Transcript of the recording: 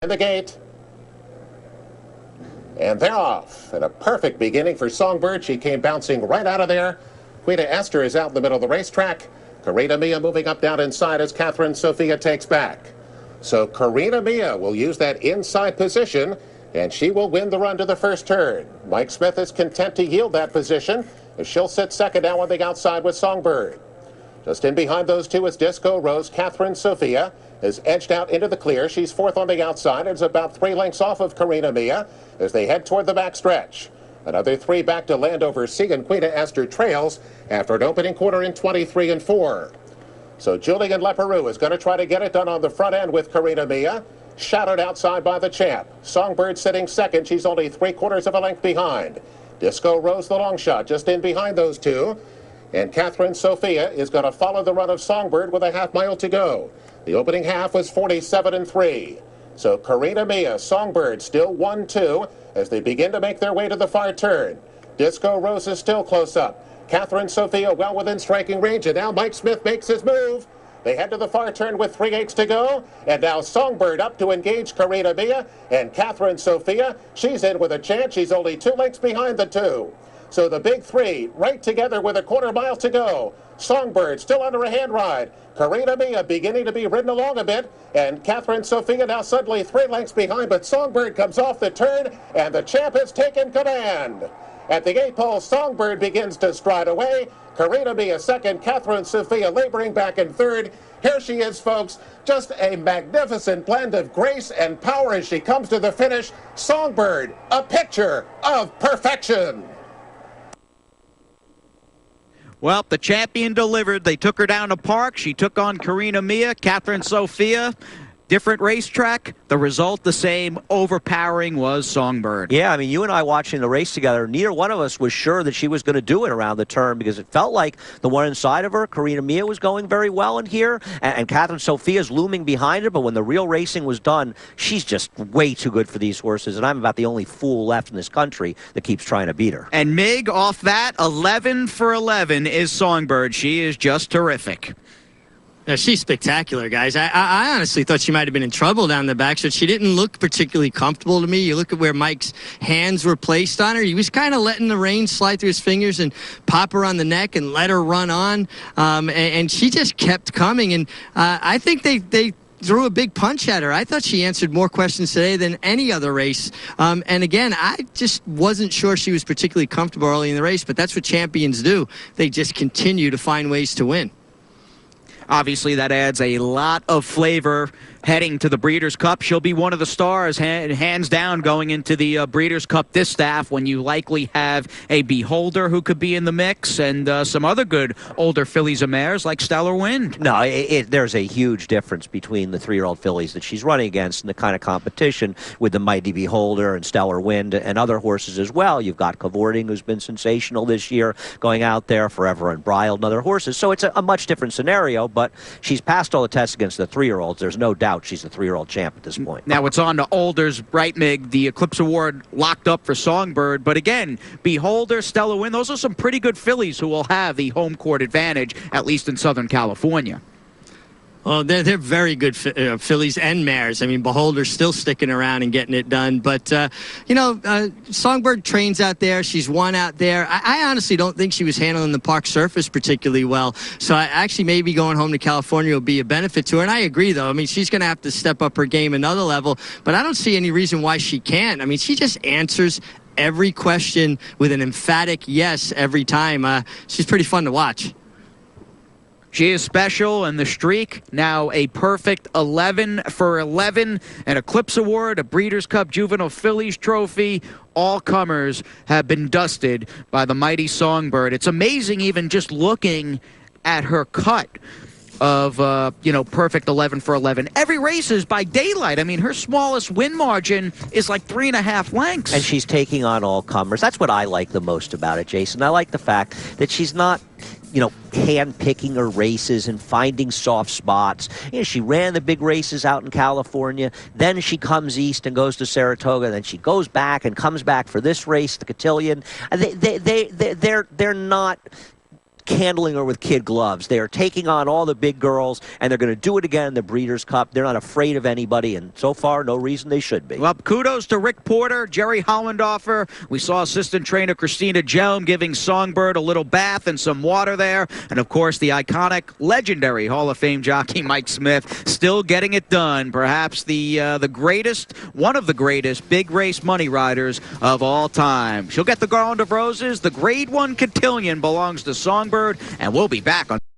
in the gate. And they're off. And a perfect beginning for Songbird. She came bouncing right out of there. Queen Esther is out in the middle of the racetrack. Carina Mia moving up down inside as Cathryn Sophia takes back. So Carina Mia will use that inside position, and she will win the run to the first turn. Mike Smith is content to yield that position, as she'll sit second now on the outside with Songbird. Just in behind those two is Disco Rose. Cathryn Sophia is edged out into the clear. She's fourth on the outside. It's about 3 lengths off of Carina Mia as they head toward the back stretch. Another 3 back to Landover Sea, and Queen Esther trails after an opening quarter in 23 and 4. So Julian Leperoux is going to try to get it done on the front end with Carina Mia. Shadowed outside by the champ. Songbird sitting second. She's only 3/4 of a length behind. Disco Rose, the long shot, just in behind those two. And Cathryn Sophia is going to follow the run of Songbird with a half-mile to go. The opening half was 47 and 3. So Carina Mia, Songbird still 1-2 as they begin to make their way to the far turn. Disco Rose is still close up. Cathryn Sophia well within striking range, and now Mike Smith makes his move. They head to the far turn with 3/8 to go, and now Songbird up to engage Carina Mia, and Cathryn Sophia, she's in with a chance. She's only 2 lengths behind the two. So the big three right together with a 1/4 mile to go. Songbird still under a hand ride. Carina Mia beginning to be ridden along a bit, and Cathryn Sophia now suddenly 3 lengths behind, but Songbird comes off the turn, and the champ has taken command. At the 8 pole, Songbird begins to stride away. Carina Mia second, Cathryn Sophia laboring back in third. Here she is, folks. Just a magnificent blend of grace and power as she comes to the finish. Songbird, a picture of perfection. Well, the champion delivered. They took her down to Parx. She took on Carina Mia, Cathryn Sophia. Different racetrack, the result the same. Overpowering was Songbird. Yeah, I mean, you and I watching the race together, neither one of us was sure that she was going to do it around the turn because it felt like the one inside of her, Carina Mia, was going very well in here, and Cathryn Sophia's looming behind her, but when the real racing was done, she's just way too good for these horses, and I'm about the only fool left in this country that keeps trying to beat her. And Mig, off that, 11 for 11 is Songbird. She is just terrific. Yeah, she's spectacular, guys. I honestly thought she might have been in trouble down the back, so she didn't look particularly comfortable to me. You look at where Mike's hands were placed on her. He was kind of letting the reins slide through his fingers and pop her on the neck and let her run on, and she just kept coming. And I think they threw a big punch at her. I thought she answered more questions today than any other race. And again, I just wasn't sure she was particularly comfortable early in the race, but that's what champions do. They just continue to find ways to win. Obviously, that adds a lot of flavor heading to the Breeders' Cup. She'll be one of the stars, hands down, going into the Breeders' Cup this staff, when you likely have a Beholder who could be in the mix and some other good older fillies and mares like Stellar Wind. No, there's a huge difference between the 3-year-old fillies that she's running against and the kind of competition with the Mighty Beholder and Stellar Wind and other horses as well. You've got Cavorting, who's been sensational this year, going out there, Forever and Bridle and other horses. So it's a much different scenario, but she's passed all the tests against the 3-year-olds. There's no doubt she's the 3-year-old champ at this point. Now it's on to Olders, right, Mig? The Eclipse Award locked up for Songbird. But again, Beholder, Stellar Wind, those are some pretty good fillies who will have the home court advantage, at least in Southern California. Well, they're very good fillies and mares. I mean, Beholder's still sticking around and getting it done. But, Songbird trains out there. She's won out there. I honestly don't think she was handling the park surface particularly well. So actually maybe going home to California will be a benefit to her. And I agree, though. I mean, she's going to have to step up her game another level. But I don't see any reason why she can't. I mean, she just answers every question with an emphatic yes every time. She's pretty fun to watch. She is special, and the streak now a perfect 11 for 11, an Eclipse Award, a Breeders' Cup Juvenile Fillies Trophy. All comers have been dusted by the mighty Songbird. It's amazing even just looking at her cut of, perfect 11 for 11. Every race is by daylight. I mean, her smallest win margin is like 3.5 lengths. And she's taking on all comers. That's what I like the most about it, Jason. I like the fact that she's not hand-picking her races and finding soft spots. She ran the big races out in California. Then she comes east and goes to Saratoga. Then she goes back and comes back for this race, the Cotillion. They're not handling her with kid gloves. They are taking on all the big girls, and they're going to do it again in the Breeders' Cup. They're not afraid of anybody, and so far, no reason they should be. Well, kudos to Rick Porter, Jerry Hollendorfer. We saw assistant trainer Christina Jelm giving Songbird a little bath and some water there. And, of course, the iconic, legendary Hall of Fame jockey Mike Smith still getting it done. Perhaps the greatest, one of the greatest big race money riders of all time. She'll get the garland of roses. The Grade 1 Cotillion belongs to Songbird, and we'll be back on